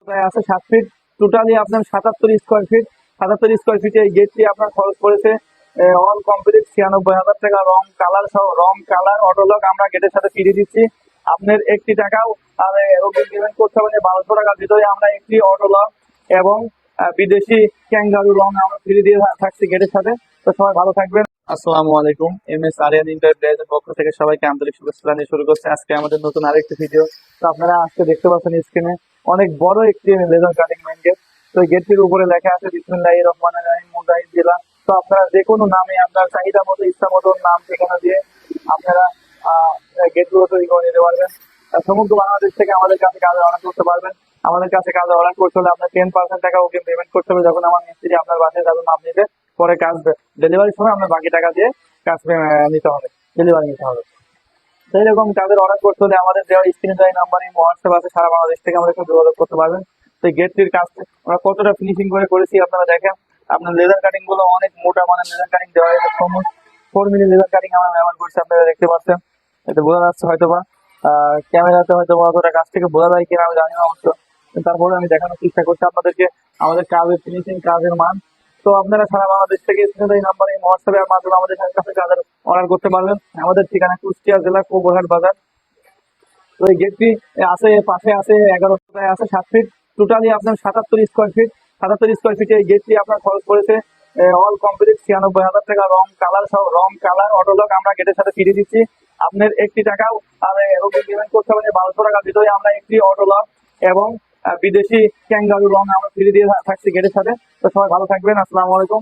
প্রায় আছে 7 fit, totally আপনার 77 স্কোয়ার ফিট। 77 স্কোয়ার ফিটে এই গেটটি আপনার খরচ পড়েছে অল কমপ্লিট 96,000 টাকা। রং কালার সহ, রং কালার অটোলক আমরা গেটের সাথে ফিরিয়ে দিচ্ছি। আপনার একটি টাকাও অগ্রিম পেমেন্ট করতে হবে না। 1200 টাকার ভিতরে আমরা একটি অটোলক এবং বিদেশি ক্যাঙ্গারু রং আমরা ফিরিয়ে দিয়ে থাকছি গেটের সাথে। তো সবাই ভালো থাকবেন। আসসালামু আলাইকুম। এমএস আরিয়ান এন্টারপ্রাইজের পক্ষ থেকে সবাইকে আন্তরিক শুভেচ্ছা জানিয়ে শুরু করছে আজকে আমাদের নতুন আরেকটি ভিডিও। তো আপনারা আজকে দেখতে পাচ্ছেন স্ক্রিনে অনেক বড় একটি লেজার কাটিং মেইন গেট। তো গেটটির উপরে লেখা আছে বিসমিল্লাহির রহমানির রহিম মুজাহিদ জেলা। তো আপনারা যে কোনো নামে আপনার চাহিদা মতো ইচ্ছা মতো নাম ঠিকানা দিয়ে আপনারা গেটগুলো তৈরি করে নিতে পারবেন। সমগ্র বাংলাদেশ থেকে আমাদের কাছে কাজ অর্ডার করতে পারবেন। আমাদের কাছে কাজ অর্ডার করতে হলে আপনার 10% টাকা অগ্রিম পেমেন্ট করতে হবে। যখন আমার মিস্ত্রি আপনার বাসায় যাবেন মাপ নিতে, পরে কাজ ডেলিভারির সময় আপনার বাকি টাকা দিয়ে কাজ নিতে হবে, ডেলিভারি নিতে হবে। তো এরকম কাজের অর্ডার করতে হলে আমাদের দেওয়া স্ক্রিনে দেওয়া নাম্বার হোয়াটসঅ্যাপ আছে, সারা বাংলাদেশ থেকে আমাদের সাথে যোগাযোগ করতে পারবেন। তো গেটটির কাজ আমরা কতটা ফিনিশিং করে করেছি আপনারা দেখেন। আপনার লেজার কাটিং গুলো অনেক মোটা মানের লেজার কাটিং দেওয়া হয়েছে। 4 মিলি লেজার কাটিং আমরা ব্যবহার করছি, আপনারা দেখতে পাচ্ছেন। এটা বোঝা যাচ্ছে হয়তোবা ক্যামেরাতে হয়তো অতটা কাছ থেকে বোঝা যায় কিনা আমি জানি না অবশ্য, তারপরে আমি দেখানোর চেষ্টা করছি আপনাদেরকে আমাদের কাজের ফিনিশিং, কাজের মান। তো আপনারা সারা বাংলাদেশ থেকে স্ক্রিনে এই নাম্বারে হোয়াটসঅ্যাপের মাধ্যমে আমাদের কাছে কাজের অর্ডার করতে পারবেন। আমাদের ঠিকানা কুষ্টিয়া জেলা কোবরহাট বাজার। তো এই গেটটি আছে, পাশে আছে 11 আছে 7 ফিট, টোটালি আপনার 77 স্কোয়ার ফিট। 77 স্কোয়ার ফিটে এই গেটটি আপনার খরচ পড়েছে অল কমপ্লিট 96,000 টাকা। রং কালার সহ, রং কালার অটোলক আমরা গেটের সাথে ফিরিয়ে দিচ্ছি। আপনার একটি টাকাও অগ্রিম পেমেন্ট করতে হবে না। 1200 টাকার ভিতরে আমরা একটি অটোলক এবং বিদেশি ক্যাঙ্গারু রং আমরা ফিরিয়ে দিয়ে থাকছি গেটের সাথে। তো সবাই ভালো থাকবেন। আসসালামু আলাইকুম।